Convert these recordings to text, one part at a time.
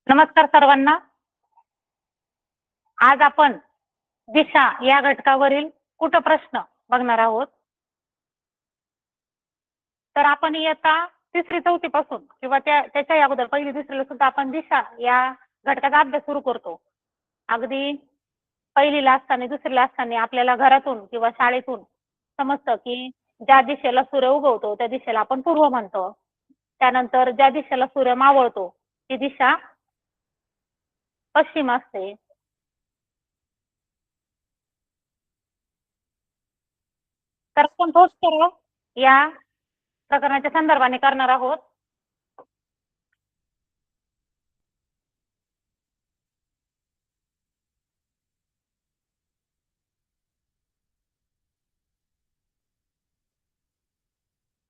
नमस्कार सर्वांना. आज आपण दिशा या घटकावरील कुठ प्रश्न बघणार आहोत. तर आपण इयत्ता 3री-4थी पासून किंवा त्याच्या अगोदर 1ली-दुसरीला सुद्धा आपण दिशा या घटकाचा अभ्यास सुरू करतो. अगदी 1लीला असताना 2रीला असताना आपल्याला घरातून किंवा शाळेतून समजतं की ज्या दिशेला सूर्य उगवतो त्या दिशेला आपण पूर्व म्हणतो. त्यानंतर ज्या दिशेला सूर्य मावळतो ती दिशा पश्चिम असते. तर आपण तोच सराव या प्रकरणाच्या संदर्भाने करणार आहोत.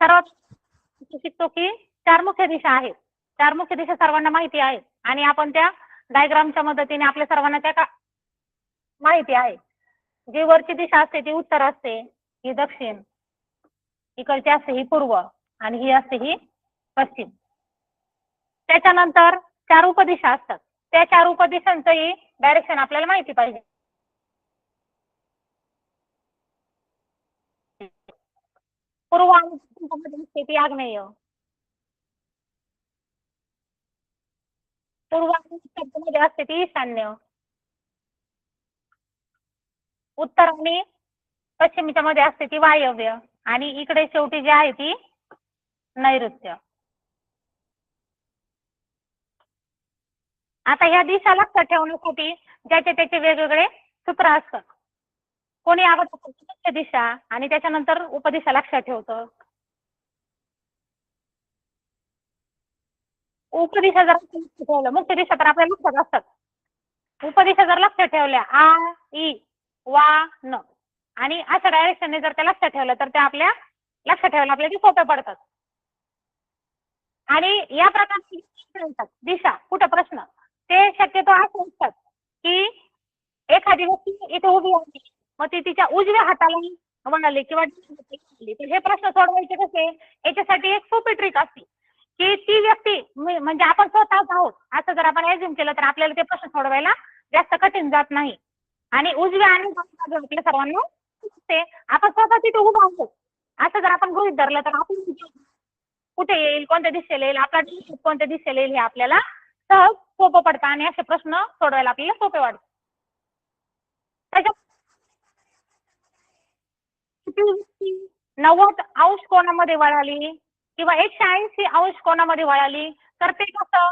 सर्वात शिकतो की 4 मुख्य दिशा आहेत. 4 मुख्य दिशा सर्वांना माहिती आहे आणि आपण त्या डायग्रामच्या मदतीने आपल्या सर्वांना त्या माहिती आहे. जी वरची दिशा असते ती उत्तर असते, ही दक्षिण, इकडची असते ही पूर्व आणि ही असते ही पश्चिम. त्याच्यानंतर 4 उपदिशा असतात. त्या 4 उपदिशांचंही डायरेक्शन आपल्याला माहिती पाहिजे. पूर्व आणि पश्चिममध्ये असते ती आग्नेय. पूर्व आणि उत्तरमध्ये असते ती ईशान्य. उत्तर आणि पश्चिमेच्या मध्ये असते ती वायव्य आणि इकडे शेवटी जी आहे ती नैऋत्य. आता ह्या दिशा लक्षात ठेवण्यासाठी ज्याचे त्याचे वेगवेगळे सूत्र असतात. कोणी अगोदर मुख्य दिशा आणि त्याच्यानंतर उपदिशा लक्षात ठेवतं. उपदिशा जर ठेवलं, मुख्य दिशा तर आपल्या लक्षात असतात. उपदिशा जर लक्षात ठेवल्या आ, ई, वा, न आणि अशा डायरेक्शनने जर त्या लक्षात ठेवल्या तर त्या आपल्या लक्षात ठेवायला आपल्याला सोप्या पडतात. आणि या प्रकारची दिशा कुठं प्रश्न ते शक्यतो असे असतात की एखादी व्यक्ती इथे उभी आहे मग ती तिच्या उजव्या हाताला वळाली किंवा तर हे प्रश्न सोडवायचे कसे. याच्यासाठी एक सोपी ट्रिक असते की ती व्यक्ती म्हणजे आपण स्वतःच आहोत असं जर आपण एज्युम केलं तर आपल्याला ते प्रश्न सोडवायला जास्त कठीण जात नाही. आणि उजव्या आणि आपल्या सर्वांना आपण स्वतः तिथे उभा आहोत असं जर आपण गृहीत धरलं तर आपण कुठे येईल, कोणत्या दिशेला येईल, आपला कोणत्या दिशेला येईल हे आपल्याला सहज सोपं पडतं आणि असे प्रश्न सोडवायला आपल्याला सोपे वाटतात. त्याच्यात 90° कोणामध्ये वळाली किंवा 180° कोणामध्ये वळाली तर ते कसं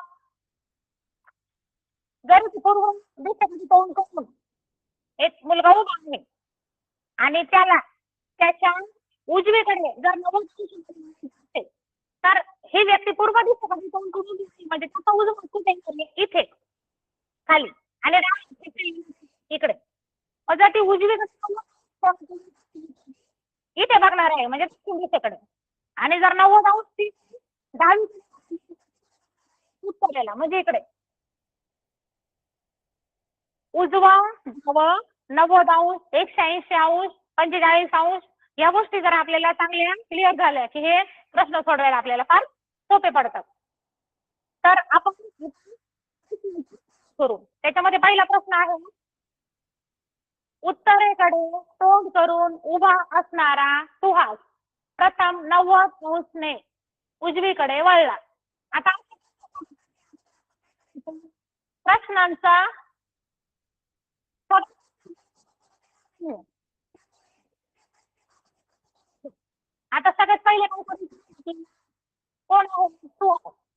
जरी पूर्व दिशेमध्ये तोंड करून एक मुलगा उभा आहे आणि त्याच्या उजवीकडे जर 90° असेल तर ही व्यक्ती पूर्व दिशेकडे तोंड करून म्हणजे त्याचा उजवा कुठे इथे खाली आणि इकडे जर ती उजवीकडे इथे बघणार आहे म्हणजे दिशेकडे आणि जर 90° ती डावी उत्तरेला म्हणजे इकडे उजवा डावं 90°, 180°, 45° या गोष्टी जर आपल्याला चांगल्या क्लिअर झाल्या की हे प्रश्न सोडवायला आपल्याला फार सोपे पडतात. तर आपण करू. त्याच्यामध्ये पहिला प्रश्न आहे उत्तरेकडे तोंड करून उभा असणारा सुहास प्रथम 90° उजवीकडे वळला. आता प्रश्नांचा आता सगळ्यात पहिले काय करायचं कोण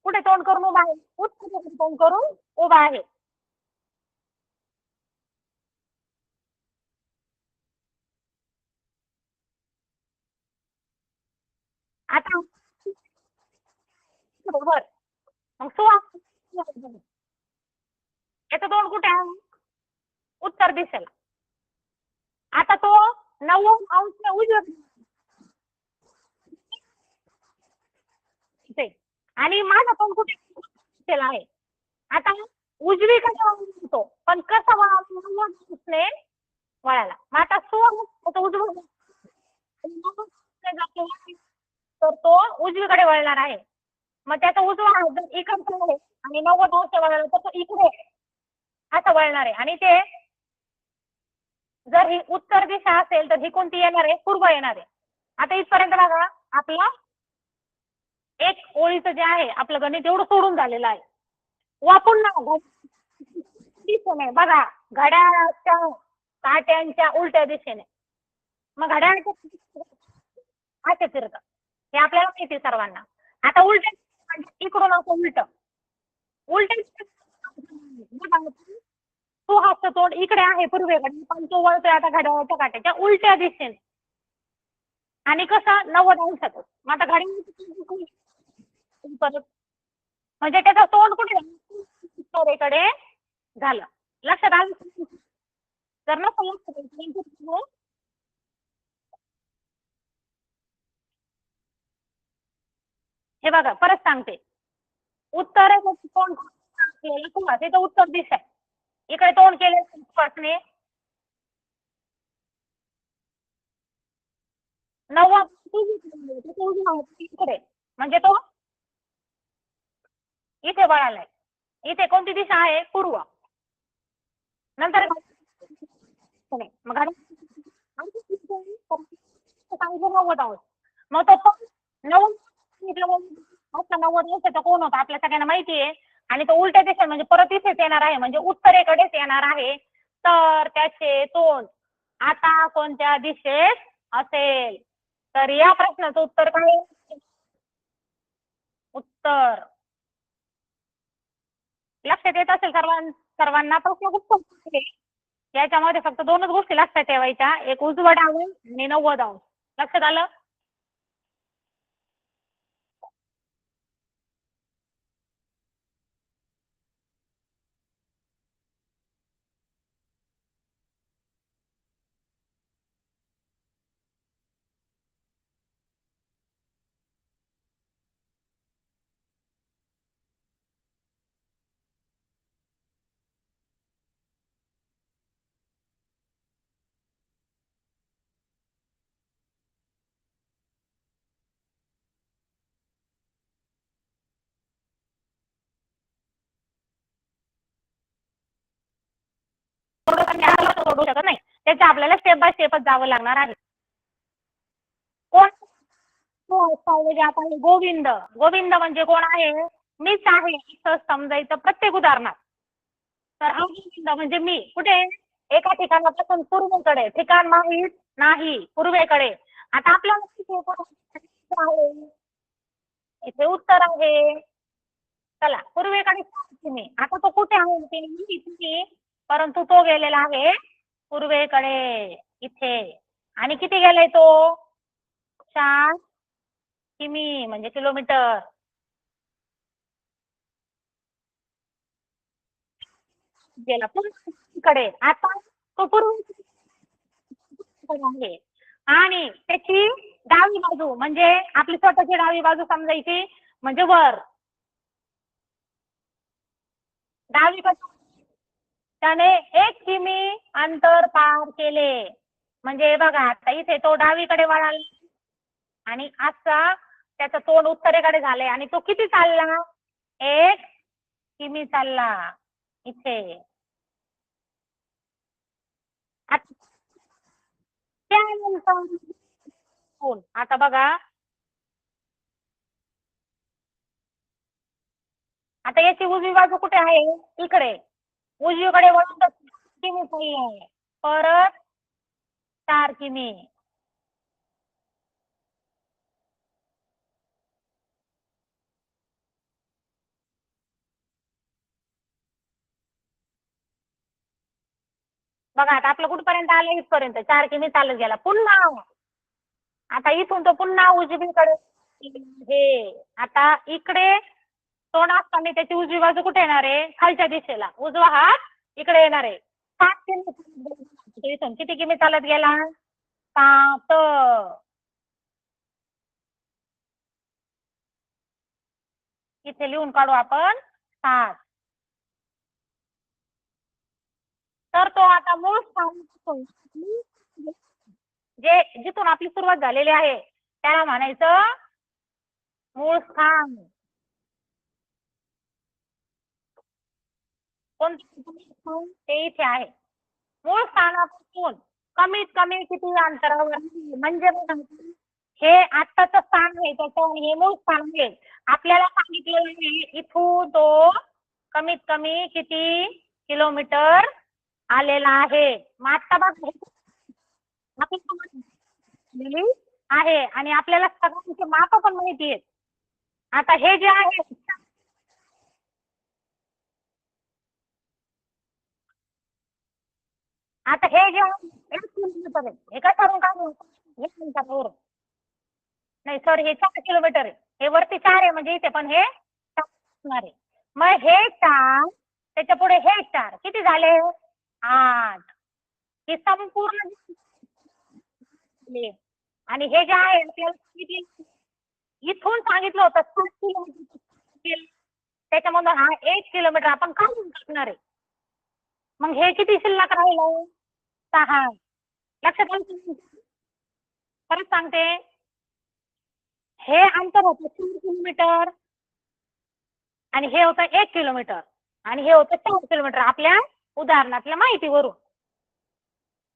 कुठे तोंड करून उभा आहे, उत्तरेकडे तोंड करून उभा आहे. आता बरोबर मग याचं तोंड कुठे आहे उत्तर दिशेला. आता तो 90° उजव्या आणि माझा तोंड कुठे दिशेला आहे. आता उजवीकडे वळतो पण कसं वळाला वळाला मग आता उजवं तर तो उजवीकडे वळणार आहे. मग त्याचा उजवा हात जर इकडचा आहे आणि 90 अंश वळला तर तो इकडे असं वळणार आहे. आणि ते जर ही उत्तर दिशा असेल तर ही कोणती येणार आहे? पूर्व येणार आहे. आता इथपर्यंत बघा आपलं एक ओळीचं जे आहे आपलं गणित एवढं सोडून झालेलं आहे. वापरून ना दिशेने बघा घड्याळाच्या काट्यांच्या उलट्या दिशेने. मग घड्याळाच्या असे फिरतं हे आपल्याला माहिती सर्वांना. आता उलट इकडून असं उलट उलट तो हस्त तोंड इकडे आहे पूर्वेकडे पण तो वळतोय आता घड्याळाच्या काट्याच्या उलट्या दिशेने आणि कसं 90 अंशात. मग आता घड्याळ परत म्हणजे त्याचं तोंड कुठे उत्तरेकडे झालं. लक्षात आलं? तर ना हे बघा परत सांगते. उत्तर तोंड तिथं उत्तर दिशा आहे. इकडे तोंड केले पासने 90 इकडे म्हणजे तो इथे वळालाय. इथे कोणती दिशा आहे? पूर्व. नंतर मग 90 अंश. मग तो 90 अंशाचा कोण होता आपल्या सगळ्यांना माहिती आहे. आणि तो उलट्या दिशेने म्हणजे परत इथेच येणार आहे म्हणजे उत्तरेकडेच येणार आहे. तर त्याचे तोंड आता कोणत्या दिशेत असेल? तर या प्रश्नाचं उत्तर काय? उत्तर. लक्षात येत असेल सर्वांना? प्रश्न खूप याच्यामध्ये फक्त दोनच गोष्टी लक्षात ठेवायच्या. एक उजवा डाव आणि 90 अंश. लक्षात आलं? सोडू शकत नाही. त्याच्या आपल्याला स्टेप बाय स्टेपच जावं लागणार आहे. कोण गोविंद. गोविंद म्हणजे कोण आहे? मीच आहे असं समजायचं प्रत्येक उदाहरणात. तर हा गोविंद म्हणजे मी. कुठे? एका ठिकाणापासून पूर्वेकडे. ठिकाण माहीत नाही. पूर्वेकडे. आता आपल्याला आहे इथे उत्तर आहे. चला पूर्वेकडे मी. आता तो कुठे आहे ते मी परंतु तो गेलेला आहे पूर्वेकडे इथे. आणि किती गेलाय तो? 4 किमी म्हणजे किलोमीटर. गेला पूर्वेकडे. आता तो आहे आणि त्याची डावी बाजू म्हणजे आपली स्वतःची डावी बाजू समजायची म्हणजे वर. डावी बाजू त्याने 1 किमी अंतर पार केले. म्हणजे बघा आता इथे तो डावीकडे वळाला आणि असा त्याचं तोंड उत्तरेकडे झालंय आणि तो किती चालला? 1 किमी चालला इथे. आता बघा आता याची उजवी बाजू कुठे आहे? इकडे. उजवीकडे वळून किमी चाललाय. परत 4 किमी. बघा आता आपलं कुठपर्यंत आलं? इथपर्यंत 4 किमी चालत गेला. पुन्हा आता इथून तो पुन्हा उजवीकडे हे. आता इकडे तोंड असताना त्याची उजवी बाजू कुठे येणार आहे? खालच्या दिशेला. उजवा हात इकडे येणार आहे. 7 किमी. इथून किती किमी चालत गेला? 7. इथे लिहून काढू आपण 7. तर तो आता मूळ स्थान जे जिथून आपली सुरुवात झालेली आहे त्याला म्हणायचं मूळ स्थान. कोणतं ते इथे आहे. मूळ स्थानापासून कमीत कमी किती अंतरावर म्हणजे बघा, हे आत्ताचं स्थान आहे त्याचं आणि हे मूळ स्थान आहे. आपल्याला सांगितलेलं आहे इथून तो कमीत कमी किती किलोमीटर आलेला आहे. मग आता बघा आहे आणि आपल्याला सगळ्यांचे माप पण माहिती आहेत. आता हे जे आहे आता हे जे आहे 1 किलोमीटर आहे. हे कशावरून काढू? हे अंतरावरून. नाही सॉरी, हे 4 किलोमीटर आहे. हे वरती 4 आहे म्हणजे इथे पण हे 4 असणार आहे. मग हे 4 त्याच्या पुढे हे 4 किती झाले? 8. हे संपूर्ण आणि हे जे आहे आपल्याला सांगितले इथून सांगितलं होतं 7 किलोमीटर, त्याच्यामधून हा 1 किलोमीटर आपण काढून टाकणार आहे. मग हे किती शिल्लक राहिलं? 6. लक्षात आलं? परत सांगते, हे अंतर होतं 4 किलोमीटर आणि हे होतं 1 किलोमीटर आणि हे होतं 4 किलोमीटर आपल्या उदाहरणातल्या माहितीवरून.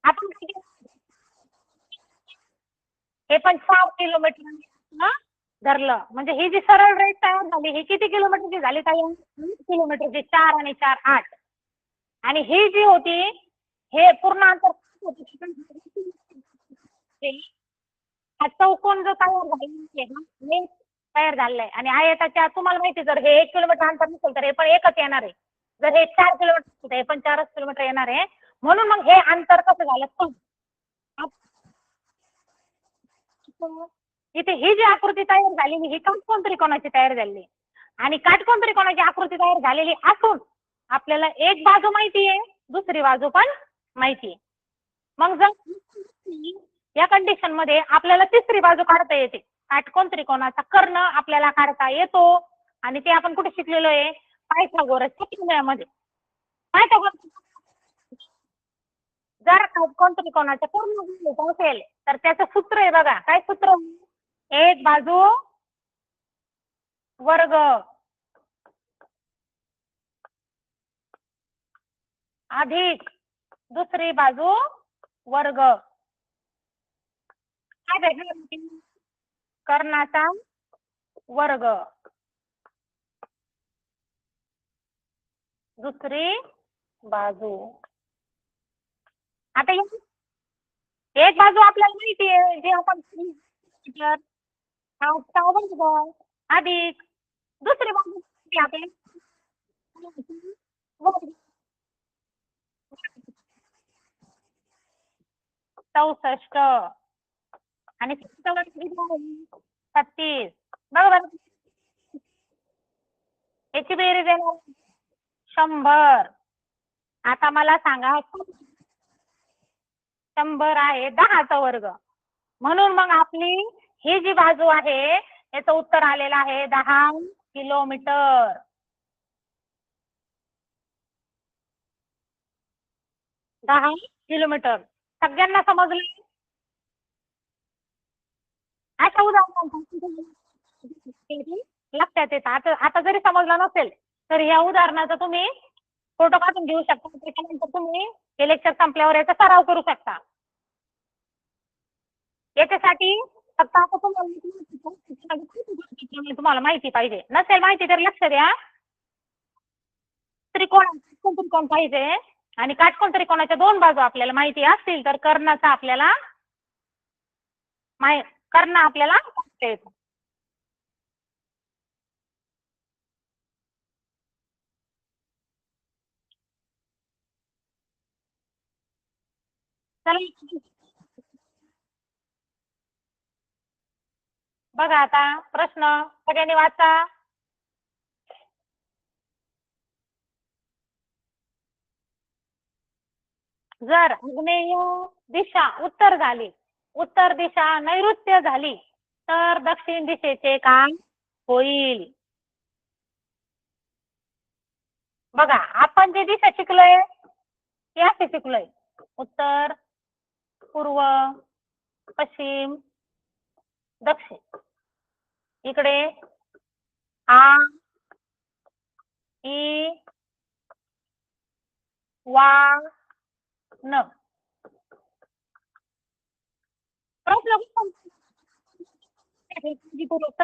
आपण काय केलं? हे पण 4 किलोमीटर धरलं म्हणजे ही जी सरळ रेष तयार झाली ही किती किलोमीटरची झाली? काय 8 किलोमीटरची. 4 आणि 4 8. आणि ही जी होती हे पूर्ण अंतर हा चौकोन जो तयार झालेला आहे तयार झालेला आहे आणि आयताच्या तुम्हाला माहिती जर हे 1 किलोमीटर अंतर नसेल तर हे पण एकच येणार आहे. जर हे 4 किलोमीटर हे पण 4 किलोमीटर येणार आहे. म्हणून मग हे अंतर कसं झालं? इथे ही जी आकृती तयार झालेली ही काटकोन त्रिकोणाची तयार झालेली आणि काटकोन त्रिकोणाची आकृती तयार झालेली असून आपल्याला एक बाजू माहिती आहे, दुसरी बाजू पण माहिती आहे. मग जर या कंडिशन मध्ये आपल्याला तिसरी बाजू काढता येते. काटकोन त्रिकोणाचा कर्ण आपल्याला काढता येतो आणि ते आपण कुठे शिकलेलो आहे? पायथागोरसच्या प्रमेयामध्ये. पायथागोरस जर काटकोन त्रिकोणाचा कर्ण घ्यायचा असेल तर त्याचं सूत्र आहे बघा. काय सूत्र? एक बाजू वर्ग अधिक दुसरी बाजू वर्ग. काय भेटणार? कर्णाचा वर्ग दुसरी बाजू. आता एक बाजू आपल्याला माहिती आहे जे आपण अधिक दुसरी बाजू आपल्याला 64 आणि 36 बरोबर. याची बेरीज येणार 100. आता मला सांगा 100 आहे 10चा वर्ग म्हणून मग आपली ही जी बाजू आहे याचं उत्तर आलेलं आहे 10 किलोमीटर. 10 किलोमीटर. सगळ्यांना समजलं? अशा उदाहरणांसाठी लक्षात येतं. आता जरी समजलं नसेल तर या उदाहरणाचा तुम्ही फोटो काढून घेऊ शकता. त्याच्यानंतर तुम्ही हे लेक्चर संपल्यावर याचा सराव करू शकता. याच्यासाठी फक्त आता तुम्हाला माहिती पाहिजे. नसेल माहिती तर लक्ष द्या. त्रिकोण पाहिजे आणि काटकोन त्रिकोणाच्या 2 बाजू आपल्याला माहिती असतील तर कर्णाचा आपल्याला कर्ण आपल्याला येतो. बघा आता प्रश्न सगळ्यांनी वाचा. जर आग्नेय दिशा उत्तर झाली, उत्तर दिशा नैऋत्य झाली तर दक्षिण दिशेचे काय होईल? बघा आपण जे दिशा शिकलोय ते असे शिकलोय उत्तर पूर्व पश्चिम दक्षिण. इकडे आ ई वा न प्रश्न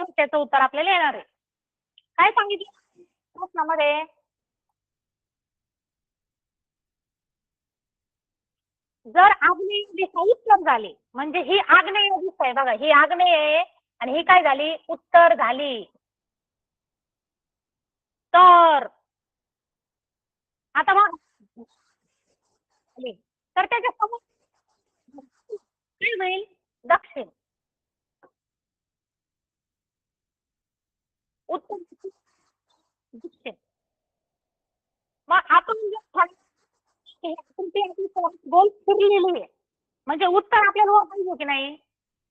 त्याचं उत्तर आपल्याला येणार आहे. काय सांगितलं प्रश्नामध्ये? जर आग्नेय दिशा उत्तर झाली म्हणजे ही आग्नेय दिशा आहे बघा, ही आग्नेय आहे आणि ही काय झाली उत्तर झाली. तर आता बघ तर त्याच्या समोर काय होईल दक्षिण उत्तर दक्षिण. मग आपण गोल फिरलेली आहे म्हणजे उत्तर आपल्याला वर पाहिजे की नाही.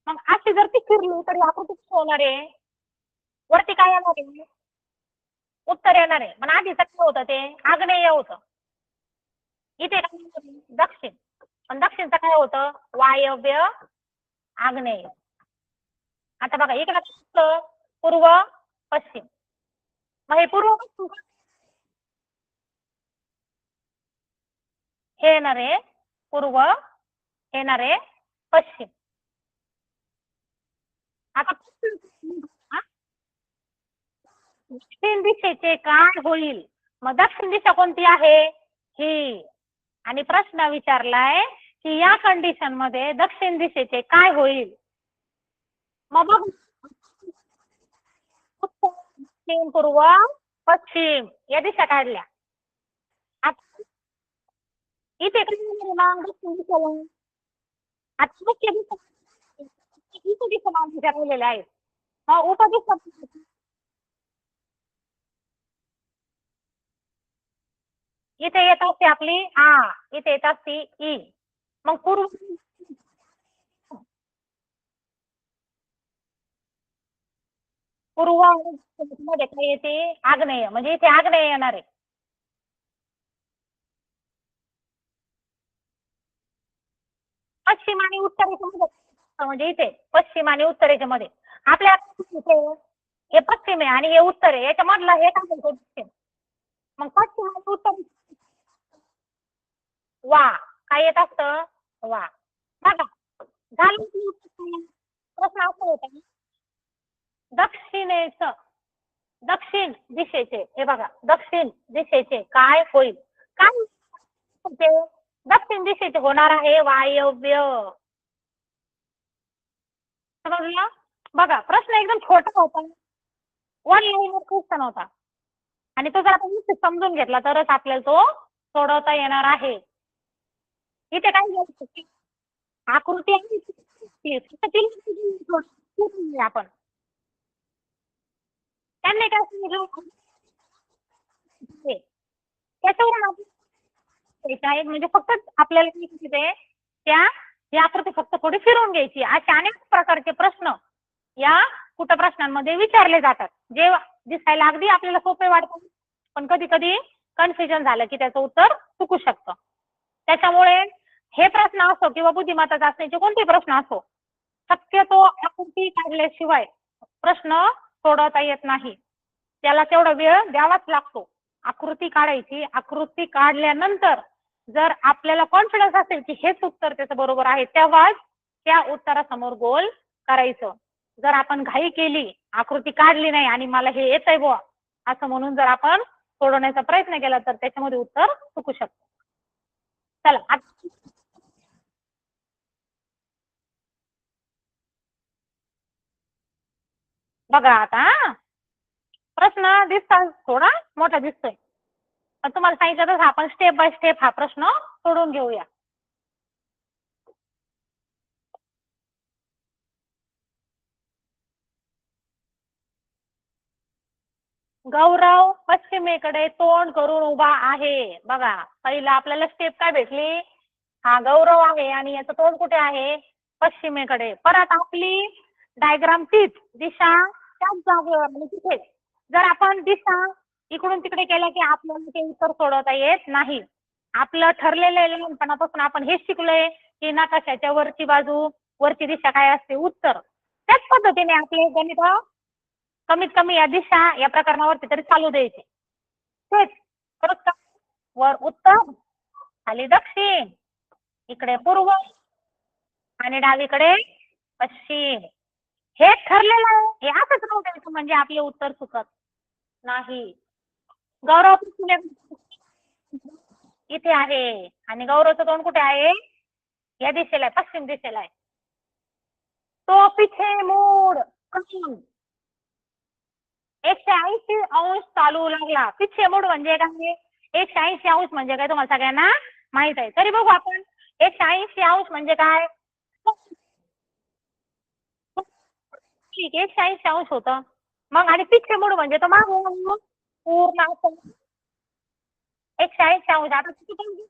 मग अशी जर ती फिरली तरी आकृती होणार आहे वरती काय येणार आहे उत्तर येणार आहे. पण आधी काय होतं ते आग्नेय होतं इथे काय दक्षिण. पण दक्षिणचं काय होतं वायव्य आग्नेय. आता बघा इकडे पूर्व पश्चिम. मग हे पूर्व पश्चिम हे येणार आहे पूर्व येणार आहे पश्चिम. आता दक्षिण दिशेचे काय होईल. मग दक्षिण दिशा कोणती आहे ही. आणि प्रश्न विचारलाय की या कंडिशन मध्ये दक्षिण दिशेचे काय होईल. मग बघ दक्षिण पूर्व पश्चिम या दिशा काढल्या. आता इथे काय मग दक्षिण दिशेला आता मुख्य दिशा उपदिशा मान विचारलेल्या आहेत. मग उपदिशा इथे येत असते आपली आ इथे येत असते ई. मग पूर्व पूर्व मध्ये काय येते आग्नेय म्हणजे इथे आग्नेय येणार आहे. पश्चिम आणि उत्तरेच्या मध्ये म्हणजे इथे पश्चिम आणि उत्तरेच्या मध्ये आपल्या हे पश्चिम आहे आणि हे उत्तर आहे याच्या मधला हे काय पश्चिम. मग पश्चिम आणि उत्तर वा काय येत असतं वा. बघा झालं प्रश्न असा होता दक्षिणेचं दक्षिण दिशेचे हे बघा दक्षिण दिशेचे काय होईल. काय दक्षिण दिशेचे होणार आहे वायव्य. समजलं. बघा प्रश्न एकदम छोटा होता वन लाईनर क्वेश्चन होता आणि तो जर आपण समजून घेतला तरच आपल्याला तो सोडवता येणार आहे. इथे काय आकृती आपण त्यांनी काय सांगितलं त्याच्यावरून म्हणजे फक्त आपल्याला त्या ही आकृती फक्त थोडी फिरवून घ्यायची. असे अनेक प्रकारचे प्रश्न या कुठ प्रश्नांमध्ये विचारले जातात जे दिसायला अगदी आपल्याला सोपे वाटतात पण कधी कधी कन्फ्युजन झालं की त्याचं उत्तर चुकू शकतं. त्याच्यामुळे हे प्रश्न असो किंवा बुद्धिमत्ता चाचणीचे कोणते प्रश्न असो शक्यतो आकृती काढल्याशिवाय प्रश्न सोडवता येत नाही. त्याला तेवढा वेळ द्यावाच लागतो. आकृती काढायची आकृती काढल्यानंतर जर आपल्याला कॉन्फिडन्स असेल की हेच उत्तर त्याचं बरोबर आहे तेव्हाच त्या उत्तरासमोर गोल करायचं. जर आपण घाई केली आकृती काढली नाही आणि मला हे येतंय बुवा असं म्हणून जर आपण सोडवण्याचा प्रयत्न केला तर त्याच्यामध्ये उत्तर चुकू शकतं. चला बघा आता प्रश्न दिसतात थोडा मोठा दिसतोय पण तुम्हाला सांगितलं तसं आपण स्टेप बाय स्टेप हा प्रश्न सोडून घेऊया. गौरव पश्चिमेकडे तोंड करून उभा आहे. बघा पहिला आपल्याला स्टेप काय भेटली हा गौरव आहे आणि याचं तोंड कुठे आहे पश्चिमेकडे. परत आपली डायग्राम तीच दिशा त्याच जागेवर म्हणजे तिथे जर आपण दिशा इकडून तिकडे केलं की आपल्याला ते उत्तर सोडवता येत नाही. आपलं ठरलेलं लहानपणापासून आपण हेच शिकलोय की नकाशाच्या वरची बाजू वरची दिशा काय असते उत्तर. त्याच पद्धतीने आपले गणित कमीत कमी या दिशा या प्रकरणावरती तरी चालू द्यायचे. तेच परत वर उत्तर खाली दक्षिण, इकडे पूर्व आणि डावीकडे पश्चिम. हे ठरलेलं आहे. हे असंच राहू द्यायचं म्हणजे आपले उत्तर चुकत नाही. गौरव इथे आहे आणि गौरवचं तोंड कुठे आहे? या दिशेला आहे, पश्चिम दिशेला आहे. तो पिछे मूड 180 अंश चालू लागला. पिछे मूड म्हणजे काय? 180 अंश म्हणजे काय तुम्हाला सगळ्यांना माहित आहे. तरी बघू आपण 180 अंश म्हणजे काय? ठीक, 180 अंश होतं. मग आणि पिछे मूड म्हणजे तो मागून पूर्ण असं 180 अंश. आता किती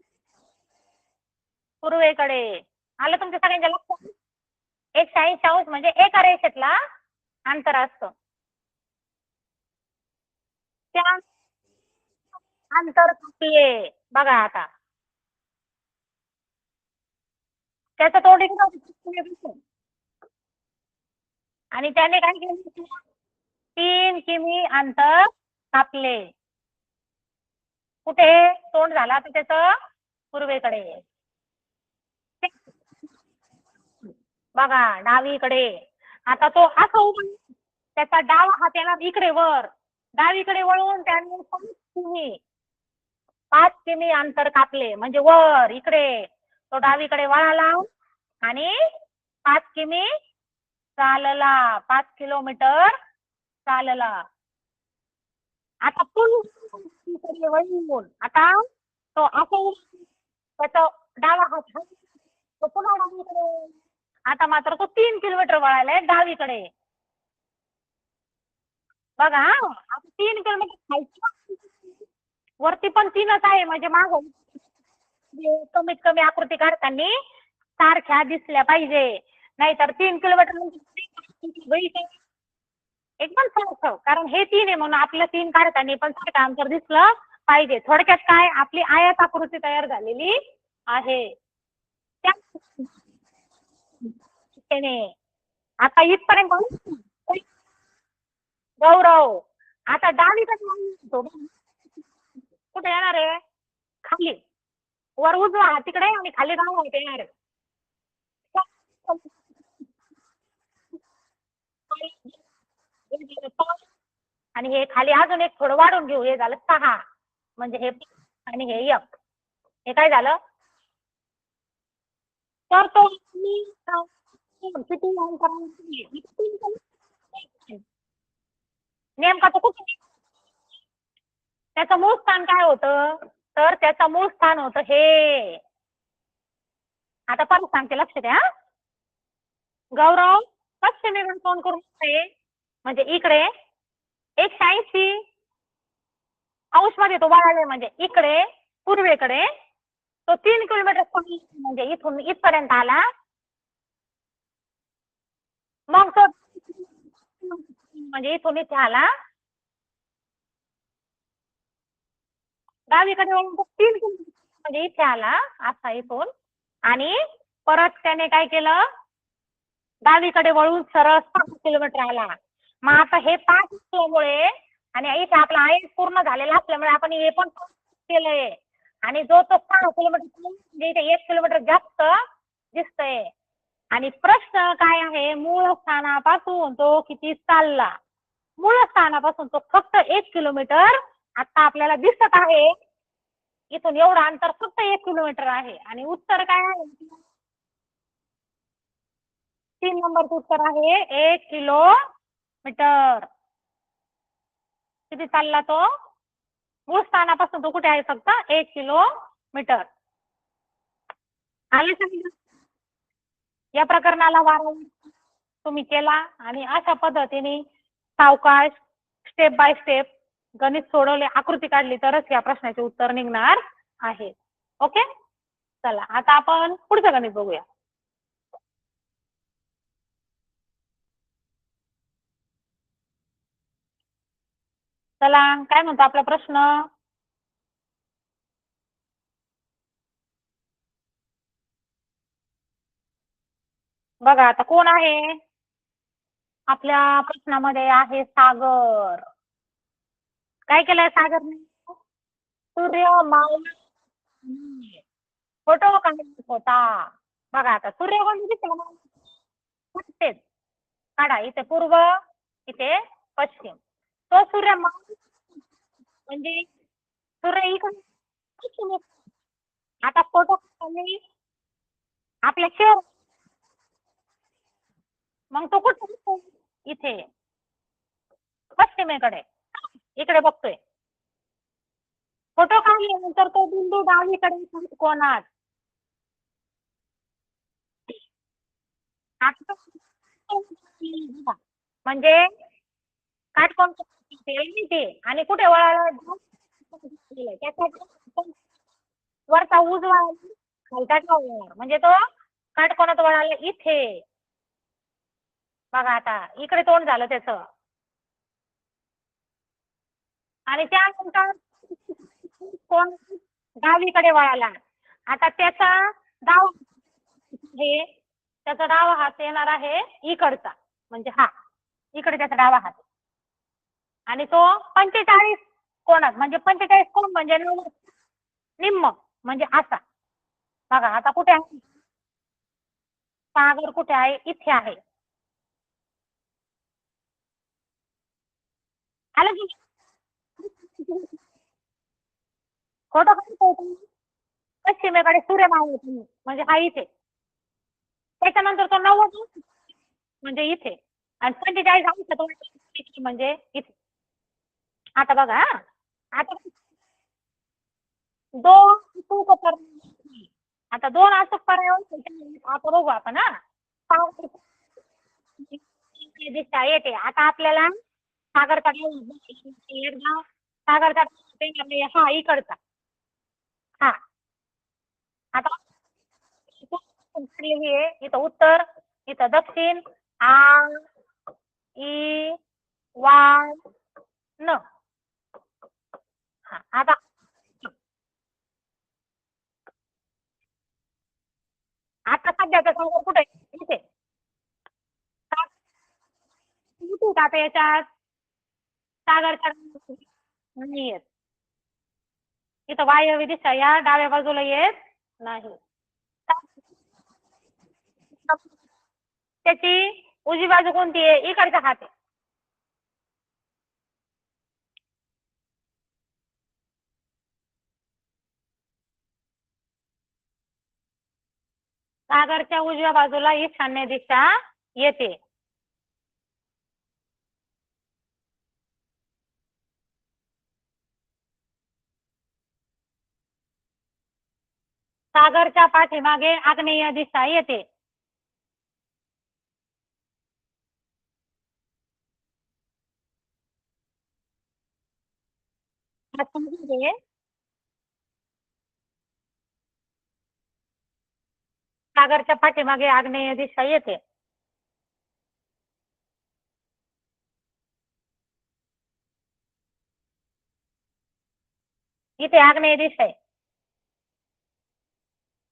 पूर्वेकडे आलं तुमच्या सगळ्यांच्या लक्षात? 180 अंश म्हणजे एका रेषेतला अंतर असतं. त्या अंतर किती आहे बघा आता. त्याचं तोंड इकडं आणि त्याने काय केलं? 3 किमी अंतर कापले. कुठे तोंड झाला तर त्याचं पूर्वेकडे. बघा डावीकडे. आता तो असं उभा, त्याचा डावा हात याला इकडे वर, डावीकडे वळून त्याने 5 किमी अंतर कापले म्हणजे वर इकडे. तो डावीकडे वळाला आणि 5 किमी चालला. 5 किलोमीटर चालला. आता पुन्हा वळून आता तो असं त्याचा डावा हात तो पुन्हा डावीकडे. आता मात्र तो 3 किलोमीटर वळालाय डावीकडे. बघा आता 3 किलोमीटर खायचं, वरती पण 3च आहे म्हणजे माग कमीत कमी आकृती काढताना सारख्या दिसल्या पाहिजे. नाहीतर 3 किलोमीटर एकदम सारखं, कारण हे 3 आहे म्हणून आपलं 3 काढताना पण सारखं अंतर दिसलं पाहिजे. थोडक्यात काय आपली आयत आकृती तयार झालेली आहे. आता इथपर्यंत गौरव आता डावीकडे कुठे येणार आहे? खाली. वर उजवा हात तिकडे आणि खाली डावा हात येणार आहे. आणि हे खाली अजून एक थोडं वाढून घेऊ. हे झालं 6 म्हणजे हे आणि हे 1. हे काय झालं? तर तो किती नेमका तो कुठे? त्याचं मूळ स्थान काय होतं? तर त्याचं मूळ स्थान होतं हे. आता परत सांगते, लक्ष द्या. गौरव पश्चिमेकडून तोंड करून म्हणजे इकडे 180 अंश मध्ये तो वळाले म्हणजे इकडे पूर्वेकडे. तो 3 किलोमीटर म्हणजे इथून इथपर्यंत आला. मग तो म्हणजे इथून इथे आला. डावीकडे वळून तो 3 किलोमीटर म्हणजे इथे आला असा इथून. आणि परत त्याने काय केलं? डावीकडे वळून सरळ 6 किलोमीटर आला. मग आता हे 5 असल्यामुळे आणि इथे आपला आयत पूर्ण झालेला असल्यामुळे आपण हे पण केलंय. आणि जो तो 6 किलोमीटर म्हणजे इथे 1 किलोमीटर जास्त दिसतंय. आणि प्रश्न काय आहे? मूळ स्थानापासून तो किती चालला? मूळ स्थानापासून तो फक्त 1 किलोमीटर आता आपल्याला दिसत आहे. इथून एवढं अंतर फक्त 1 किलोमीटर आहे. आणि उत्तर काय आहे? 3 नंबरचं उत्तर आहे 1 किलोमीटर. किती चालला तो? मूळ स्थानापासून तो कुठे आहे? फक्त 1 किलोमीटर. आले समजा? या प्रकरणाला वारंवार तुम्ही केला आणि अशा पद्धतीने सावकाश स्टेप बाय स्टेप गणित सोडवले, आकृती काढली तरच या प्रश्नाचे उत्तर निघणार आहे. ओके, चला आता आपण पुढचं गणित बघूया. चला काय म्हणतो आपला प्रश्न? बघा आता कोण आहे आपल्या प्रश्नामध्ये? आहे सागर. काय केलंय सागरने? सूर्य मावळ फोटो काढायचा होता. बघा आता सूर्यकोणती दिसते काढा. इथे पूर्व, इथे पश्चिम. तो सूर्य म्हणजे सूर्य इकडे पश्चिम येतो. आता फोटो आपल्या शहर, मग तो कुठे दिसतो? इथे पश्चिमेकडे, इकडे बघतोय. फोटो काढल्यानंतर तो बिंदू डावीकडे कोणात. म्हणजे काटकोन ते आणि कुठे वळाला वरचा उजवा खालचा डावा, म्हणजे तो काटकोनात वळाला इथे. बघा आता इकडे तोंड झालं त्याचं. आणि त्यानंतर कोण डावीकडे वळाला. आता त्याचा डाव हे, त्याचा डावा हात येणार आहे इकडचा, म्हणजे हा इकडे त्याचा डावा हात. आणि तो 45 कोणात, म्हणजे 45 कोण म्हणजे निम्म, म्हणजे असा. बघा आता कुठे आहे सागर, कुठे आहे? इथे आहे. आलं की फोटो काढतो पश्चिमेकडे सूर्य मावळतो, म्हणजे हा इथे. त्याच्यानंतर तो 90 म्हणजे इथे, आणि 45 अंश म्हणजे इथे. आता बघा आता दोन आता दोन असं पर्याय आता बघू आपण. दिशा येते. आता आपल्याला सागर एकदा सागर हा इकडचा. हा आता इथं उत्तर, इथं दक्षिण, आ इ वा न. आता आता सध्याचा सागर कुठे इथे. आता याच्यात सागरच्या नाही येत. इथं वायव्य दिशा या डाव्या बाजूला येत नाही. त्याची उजवी बाजू कोणती आहे? इकडचा हात आहे. सागरच्या उजव्या बाजूला ईशान्य दिशा येते. सागरच्या पाठीमागे आग्नेय दिशा येते. सागरच्या पाठीमागे आग्नेय दिशा येते. इथे आग्नेय दिशा आहे.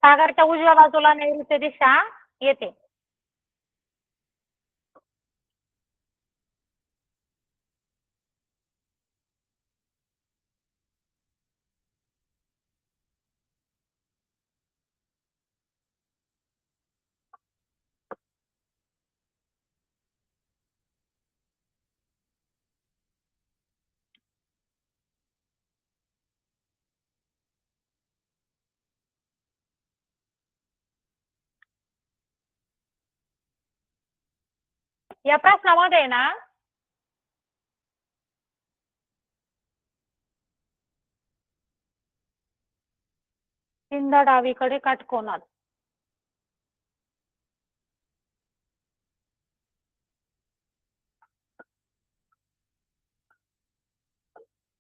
सागरच्या उजव्या बाजूला नैऋत्य दिशा येते. या प्रश्नामध्ये ना चिंदा डावीकडे काटकोनात.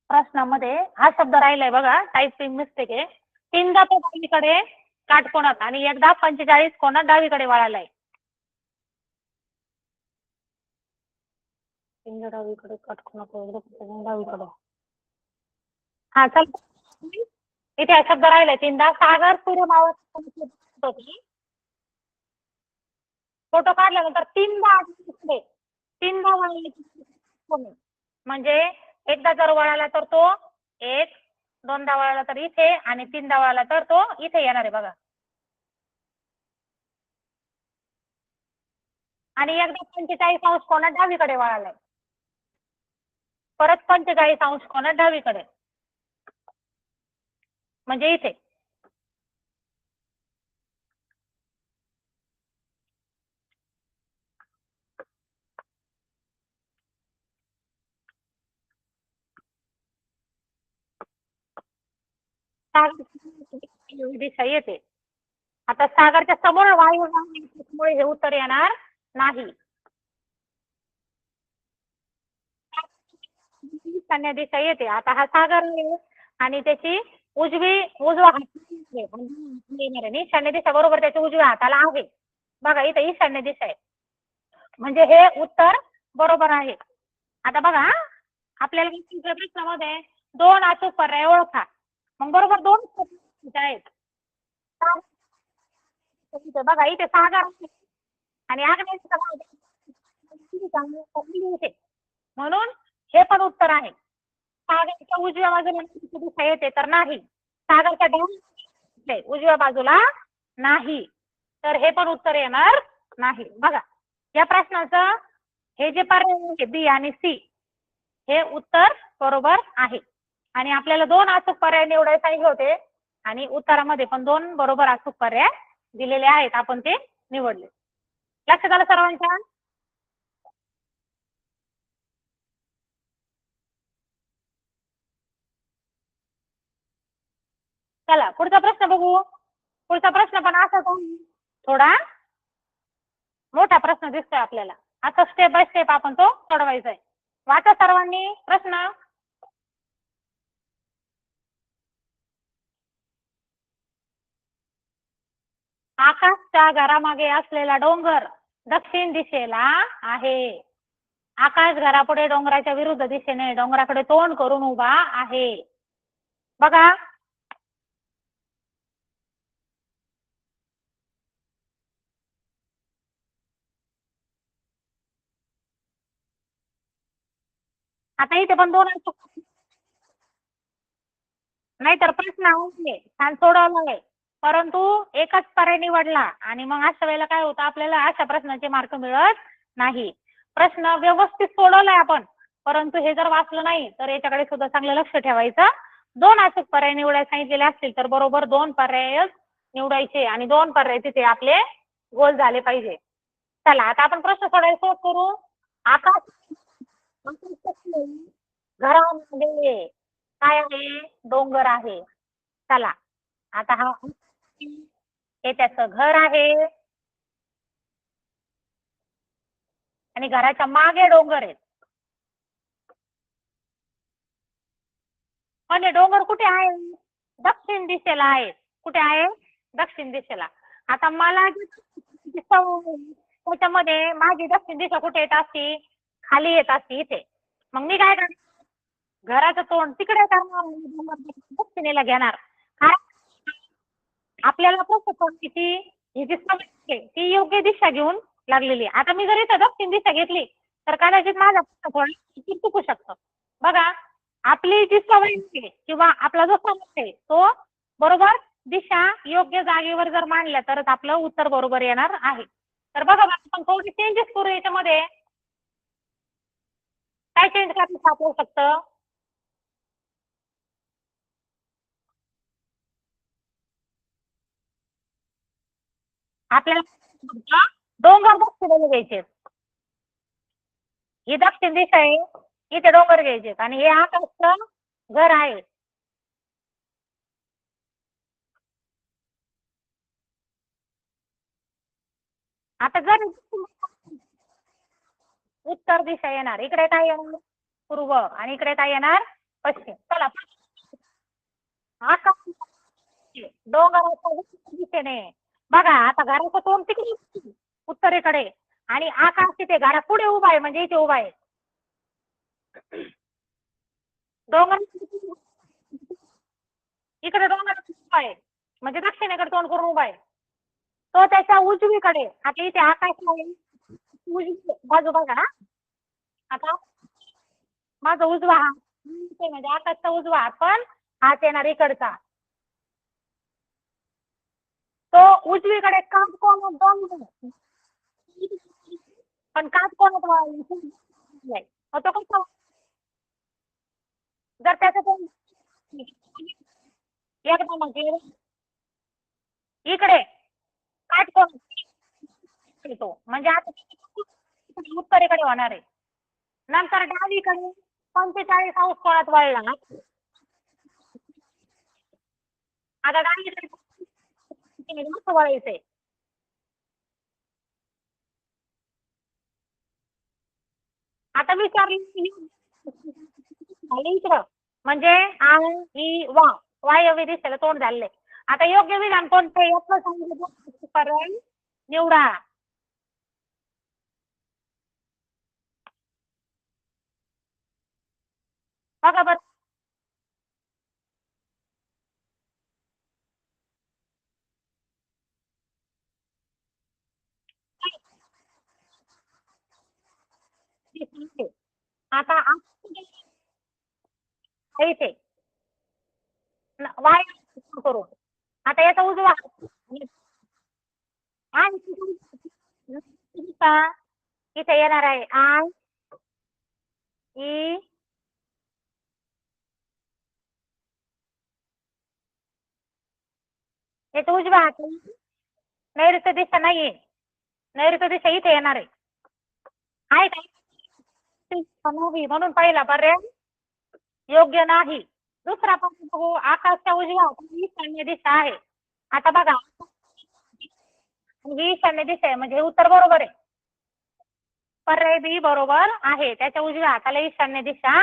प्रश्नामध्ये हा शब्द राहिलाय बघा, टायपिंग मिस्टेक आहे. तीनदा तो डावीकडे काटकोनात आणि एकदा 45 कोनात डावीकडे वळालाय. चिंदा डावीकडे काटकोनात डावीकडे. हा चल, इथे हा शब्द राहिलाय तीनदा. सागर सूर्य मावळ फोटो काढल्यानंतर तीनदा वळाले, म्हणजे एकदा जर वळाला तर तो एक, दोनदा वळाला तर इथे, आणि तीनदा वळाला तर तो इथे येणार आहे बघा. आणि एकदा 45 अंश कोणात डावीकडे वळालाय. परत 45 अंश कोणात डावीकडे, म्हणजे इथे. दिशा येते. आता सागरच्या समोर वायू त्यामुळे हे उत्तर येणार नाही. ईशान्य दिशा येते. आता हा सागर आहे आणि त्याची उजवा हात येणार आहे. ईशान्य दिशा बरोबर त्याच्या उजव्या हाताला आहे. बघा इथे ईशान्य दिशा आहे, म्हणजे हे उत्तर बरोबर आहे. आता बघा आपल्याला प्रश्नामध्ये 2 अचूक पर्याय ओळखा. मग बरोबर 2 आहेत. बघा इथे सागर आणि आग्नेय म्हणून हे पण उत्तर आहे. सागरच्या उजव्या बाजूला दिशा येते तर नाही. सागरच्या डाव्या उजव्या बाजूला नाही, तर हे पण उत्तर येणार नाही. बघा या प्रश्नाचं हे जे पर्याय बी आणि सी हे उत्तर बरोबर आहे. आणि आपल्याला 2 अचूक पर्याय निवडायचे सांगितले होते आणि उत्तरामध्ये पण 2 बरोबर अचूक पर्याय दिलेले आहेत, आपण ते निवडले. लक्षात आलं सर्वांच्या? चला पुढचा प्रश्न बघू. पुढचा प्रश्न पण असाच आहे, थोडा मोठा प्रश्न दिसतोय आपल्याला. आता स्टेप बाय स्टेप आपण तो सोडवायचा आहे. वाचा सर्वांनी प्रश्न. आकाशच्या घरामागे असलेला डोंगर दक्षिण दिशेला आहे. आकाश घरापुढे डोंगराच्या विरुद्ध दिशेने डोंगराकडे तोंड करून उभा आहे. बघा आता इथे पण 2 नाहीतर प्रश्न आहे छान सोडवला आहे, परंतु एकच पर्याय निवडला आणि मग अशा वेळेला काय होतं, आपल्याला अशा प्रश्नाचे मार्क मिळत नाही. प्रश्न व्यवस्थित सोडवलाय आपण, परंतु हे जर वाचलं नाही तर याच्याकडे सुद्धा चांगलं लक्ष ठेवायचं. 2 अचूक पर्याय निवडायला सांगितलेले असतील तर बरोबर 2 पर्याय निवडायचे आणि 2 पर्याय तिथे आपले गोल झाले पाहिजे. चला आता आपण प्रश्न सोडायला सुरुवात करू. आकाश घरामध्ये काय आहे? डोंगर आहे. चला आता हा हे त्याचं घर आहे आणि घराच्या मागे डोंगर आहेत. आणि डोंगर कुठे आहे? दक्षिण दिशेला आहे. कुठे आहे? दक्षिण दिशेला. आता मला त्याच्यामध्ये माझी दक्षिण दिशा कुठे येत असती? खाली येत असती इथे. मग मी काय करणार? घराचं तोंड तिकडे करणार, दक्षिणेला घेणार. आपल्याला कसं किती ही जी सवय ती योग्य दिशा घेऊन लागलेली. आता मी जर इथं दक्षिण दिशा घेतली तर कदाचित माझा चुकू शकतो. बघा आपली जी सवय किंवा आपला जो समज आहे तो बरोबर दिशा योग्य जागेवर जर मांडल्या तरच आपलं उत्तर बरोबर येणार आहे. तर बघा आपण थोडी चेंजेस करू याच्यामध्ये. काय चेंज करायचं सापडू शकतं? आपल्याला डोंगर दक्षिणेला घ्यायचे. ही दक्षिण दिशा आहे, इथे डोंगर घ्यायचे आणि हे आकाशचं घर आहे. आता जर उत्तर दिशा येणार, इकडे काय येणार? पूर्व आणि इकडे काय येणार? पश्चिम. चला आकाश डोंगराच्या दिशेने. बघा आता घराचं तोंड तिकडे उत्तरेकडे आणि आकाश तिथे घरा पुढे उभा आहे, म्हणजे इथे उभा आहे. डोंगर इकडे डोंगर उभा आहे म्हणजे दक्षिणेकडे तोंड करून उभा आहे. तो त्याच्या उजवीकडे. आता इथे आकाश आहे, उजवी बाजू बघा. आता माझा उजवा हात म्हणजे आकाशचा उजवा हात पण हात येणार इकडचा. तो उजवीकडे काटकोन दोन पण काच कोणात वळाला मग तो कसा जर त्याचं कोण एकदा म्हणजे इकडे काच कोण तो म्हणजे आता उत्तरेकडे होणार आहे. नंतर डावीकडे 45 अंश कोणात वळला आता डावीकडे मस्त वळायचंय. आता विचारली इकडं म्हणजे आ ई वा वायव्य दिशेला तोंड झालंय. आता योग्य विधान कोणतं याचं सांगितलं पर्याय निवडा. बघा बरं आता इथे वाय करू आता याचा उजवा का इथे येणार आहे आय ई याचा उजवा हात नैऋत्य दिशा नाहीये. नैऋत्य दिशा इथे येणार आहे. आहे का नाही म्हणून पहिला पर्याय योग्य नाही. दुसरा पण बघू आकाशच्या उजव्या हाताला ईशान्य दिशा आहे. आता बघा ही ईशान्य दिशा आहे म्हणजे हे उत्तर बरोबर आहे. पर्याय बी बरोबर आहे. त्याच्या उजव्या हाताला ईशान्य दिशा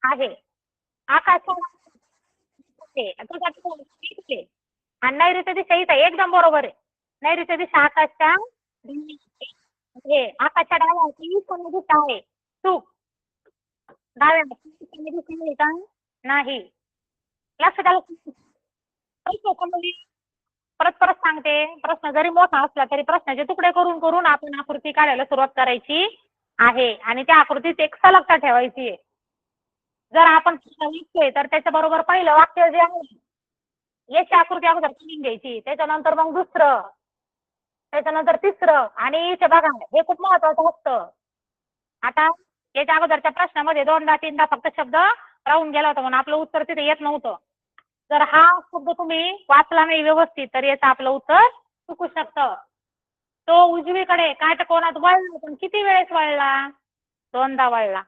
आहे. आकाशच्या आणि नैऋत्य दिशा इथं एकदम बरोबर आहे. नैऋत्य दिशा आकाशच्या हे आकाशच्या डाव्या हाती ईशान्य दिशा आहे. चूक डाव्या हाती ईशान्य दिशा आहे का नाही लक्षात आलं. परत परत सांगते प्रश्न जरी मोठा असला तरी प्रश्नाचे तुकडे करून करून आपण आकृती काढायला सुरुवात करायची आहे आणि त्या आकृतीत एक सलगता ठेवायची आहे. जर आपण वाचतोय तर त्याच्या बरोबर पहिलं वाक्य जे आहे याची आकृती अगोदर काढून घ्यायची त्याच्यानंतर मग दुसरं त्याच्यानंतर तिसरं आणि इथे बघा हे खूप महत्वाचं असतं. आता याच्या अगोदरच्या प्रश्नामध्ये दोनदा तीनदा फक्त शब्द राहून गेला होता म्हणून आपलं उत्तर तिथे येत नव्हतं. जर हा शब्द तुम्ही वाचला नाही व्यवस्थित तर याचं आपलं उत्तर चुकू शकतं. तो उजवीकडे काटकोनात वळला पण किती वेळेस वळला दोनदा वळला.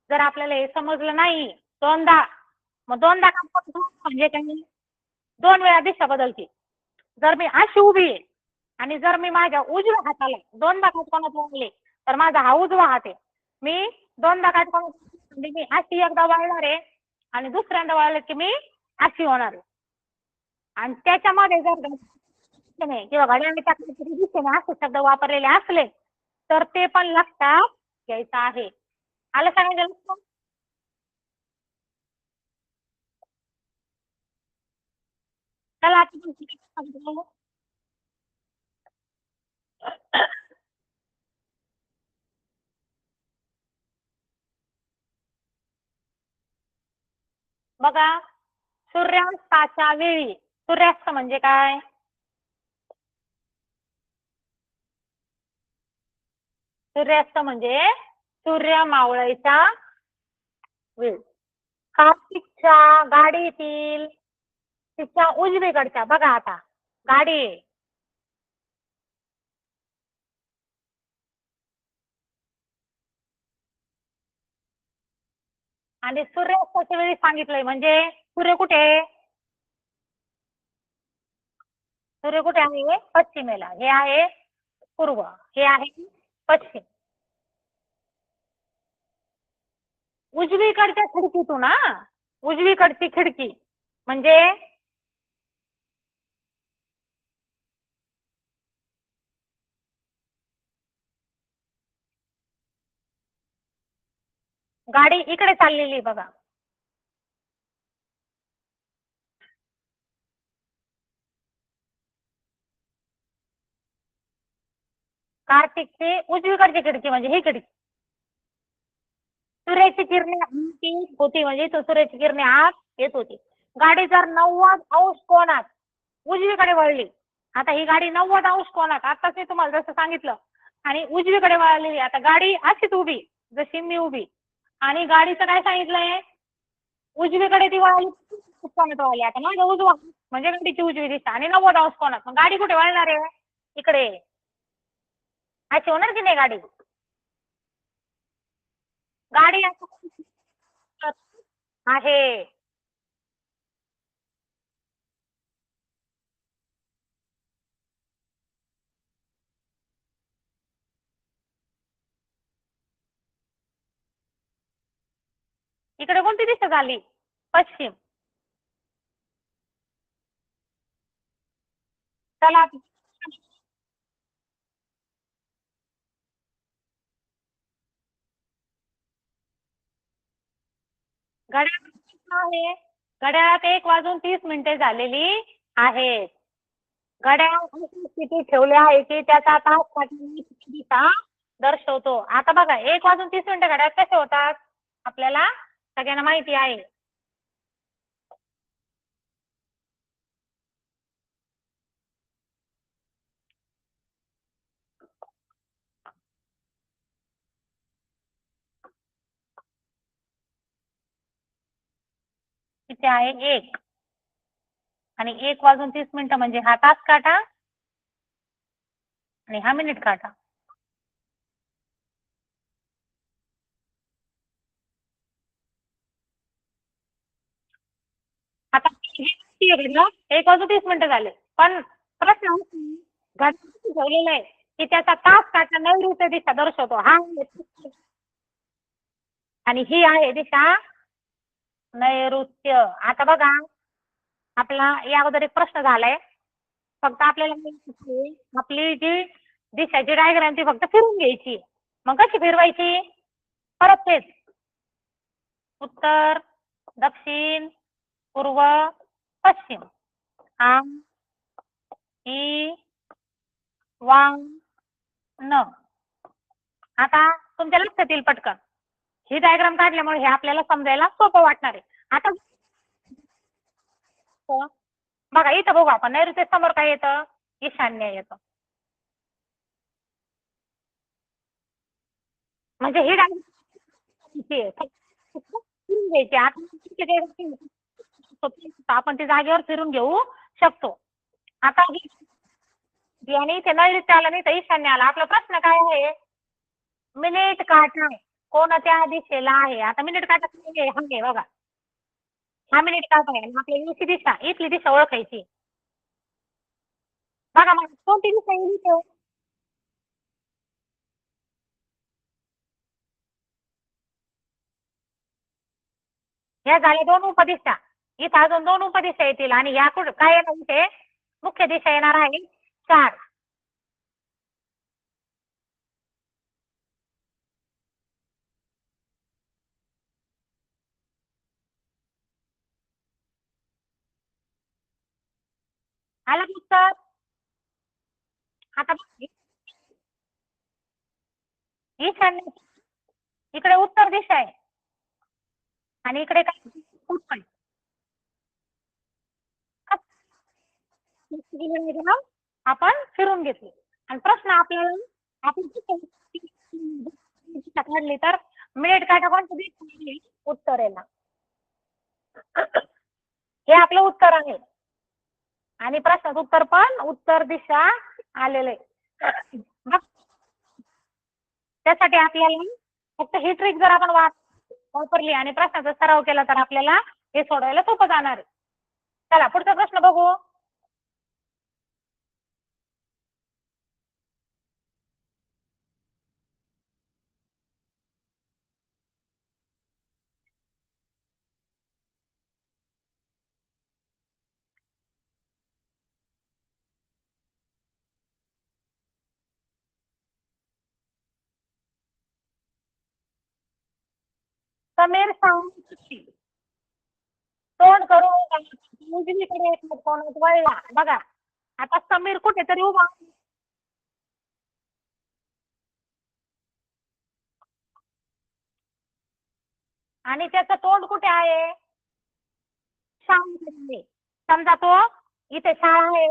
जर आपल्याला हे समजलं नाही दोनदा मग दोनदा म्हणजे काय दोन वेळा दिशा बदलते. जर मी अशी उभी आहे आणि जर मी माझ्या उजव्या हाताला दोनदा काटकोनात वळले तर माझा हा उजवा हात आहे. मी दोनदा काटकोनात म्हणजे मी अशी एकदा वळणार आहे आणि दुसऱ्यांदा वळले की मी अशी होणार आहे. आणि त्याच्यामध्ये जर किंवा घड्याळाच्या दिशेने असे शब्द वापरलेले असले तर ते पण लक्षात घ्यायचं आहे. आलं सांगायचं चला बघा सूर्यास्ताच्या वेळी सूर्यास्त म्हणजे काय सूर्यास्त म्हणजे सूर्य मावळायचा वेळ. कार्तिकच्या गाडीतील तिच्या उजवीकडच्या बघा आता गाडी आणि सूर्यास्ताच्या वेळी सांगितलंय म्हणजे सूर्य कुठे सूर्य कुठे आहे पश्चिमेला हे आहे पूर्व हे आहे पश्चिम. उजवीकडच्या खिडकीतून उजवीकडची खिडकी म्हणजे गाडी इकडे चाललेली बघा कार्तिकची उजवीकडची खिडकी म्हणजे ही खिडकी सूर्याची किरणे होती म्हणजे सूर्याची किरणे आत येत होती. गाडी जर 90 अंश कोणात उजवीकडे वळली आता ही गाडी 90 अंश कोणात आताच मी तुम्हाला जसं सांगितलं आणि उजवीकडे वळालेली. आता गाडी अशीच उभी जशी मी उभी आणि गाडीचं काय सांगितलंय उजवीकडे ती वळाली कोणात वळाली. आता माझा उजवा म्हणजे गाडीची उजवी दिशा आणि 90 अंश कोणात. मग गाडी कुठे वळणार आहे इकडे अशी होणार की नाही गाडी. गाडी आहे इकडे कोणती दिशा झाली पश्चिम. चला घड्याळ आहे घड्याळात 1:30 झालेली आहेत. घड्याळ स्थिती ठेवले आहे की त्याचा तास दिशा दर्शवतो. आता बघा 1:30 घड्याळात कसे होतात आपल्याला सगळ्यांना माहिती आहे. किती आहे 1 आणि 1:30 म्हणजे हा तास काटा आणि हा मिनिट काटा. आता 1:30 झाले पण प्रश्न घड्याळ ठेवलेला आहे की त्याचा तास काटा नैऋत्य दिशा दर्शवतो. हा आणि ही आहे दिशा नैऋत्य. आता बघा आपला या अगोदर एक प्रश्न झालाय फक्त आपल्याला आपली जी दिशाची डायग्राम ती फक्त फिरून घ्यायची. मग कशी फिरवायची परत तेच उत्तर दक्षिण पूर्व पश्चिम आम ई वांग न. आता तुमच्या लक्षात येईल पटकन ही डायग्राम काढल्यामुळे हे आपल्याला समजायला सोपं वाटणार आहे. आता बघा इथं बघू आपण नैऋत्य समोर काय येतं ईशान्य येतं. म्हणजे ही घ्यायची आपण ती जागेवर फिरून घेऊ शकतो. आता आणि ते नैऋत्य आलं नाही तर ईशान्य आला. आपला प्रश्न काय आहे मिनिट काटा कोणत्या दिशेला आहे. आता मिनिट काटा आहे बघा हा मिनिट काटा आहे आपल्याला दिशा इथली दिशा ओळखायची. बघा मग कोणती दिशा येईल ह्या झाल्या 2 उपदिशा. इथं अजून 2 उपदिशा येतील आणि ह्या काय येणार इथे मुख्य दिशा येणार आहे 4. आलं उत्तर. आता ईशान्य इकडे उत्तर दिशा आहे आणि इकडे काय आपण फिरून घेतली आणि प्रश्न आपल्याला आपण काढली तर मिनिट काटा कोणतं दिसत उत्तरेला. हे आपलं उत्तर आहे आणि प्रश्नाचं उत्तर पण उत्तर दिशा आलेलं आहे. त्यासाठी आपल्याला फक्त ही ट्रिक जर आपण वापरली आणि प्रश्नाचा सराव केला तर आपल्याला हे सोडवायला सोपं जाणार आहे. चला पुढचा प्रश्न बघू. समीर सावंत तोंड करून उजवीकडे कोणात वळला. बघा आता समीर कुठेतरी उभा आणि त्याचं तोंड कुठे आहे शाळेकडे. समजा तो इथे शाळा आहे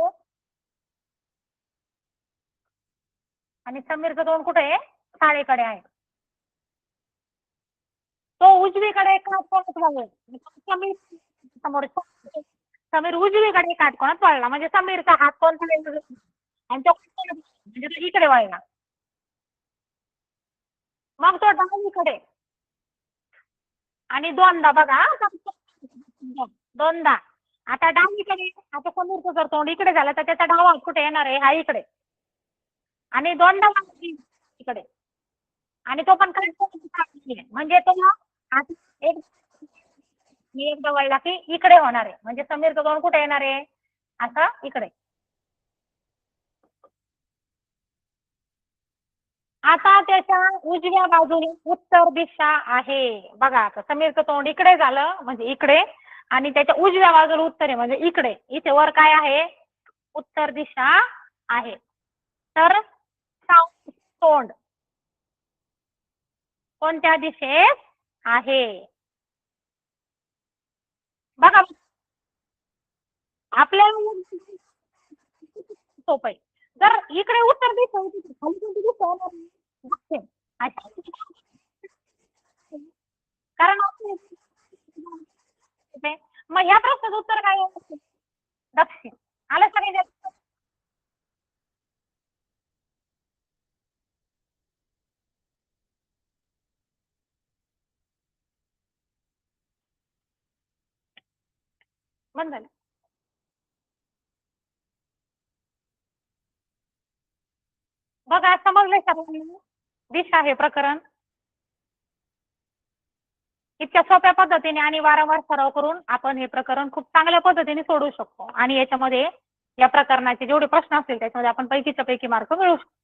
आणि समीरचं तोंड कुठे आहे? शाळेकडे आहे. तो उजवीकडे काटकोनात वळेल. समीर समोर समीर उजवीकडे काटकोनात वळला म्हणजे समीरचा हात कोणता वेगळा आणि तो म्हणजे तो इकडे वळला. मग तो डावीकडे आणि दोनदा बघा दोनदा. आता डावीकडे आता समीरचं जर तोंड इकडे झालं तर त्याचा डावा हात कुठे येणार आहे? हा इकडे. आणि दोनदा इकडे आणि तो पण म्हणजे तो एक मी एकदा वळला की इकडे होणार आहे म्हणजे समीरचं तोंड कुठे येणार आहे? असं इकडे. आता त्याच्या उजव्या बाजूने उत्तर दिशा आहे. बघा आता समीरचं तोंड इकडे झालं म्हणजे इकडे आणि त्याच्या उजव्या बाजूला उत्तर आहे म्हणजे इकडे. इथे वर काय आहे? उत्तर दिशा आहे. तर तोंड कोणत्या दिशेत आहे? बघा आपल्याला सोपं आहे. जर इकडे उत्तर दिशा होती खाली कोणती दिशा येणार? दक्षिण. कारण मग ह्या प्रश्नाचं उत्तर काय आहे? दक्षिण. आलं सगळे बंद झालं. बघा समजलंय सर्वांना दिशा हे प्रकरण इतक्या सोप्या पद्धतीने आणि वारंवार सराव करून आपण हे प्रकरण खूप चांगल्या पद्धतीने सोडवू शकतो आणि याच्यामध्ये या प्रकरणाचे जेवढे प्रश्न असतील त्याच्यामध्ये आपण पैकीच्या पैकी मार्क मिळवू शकतो.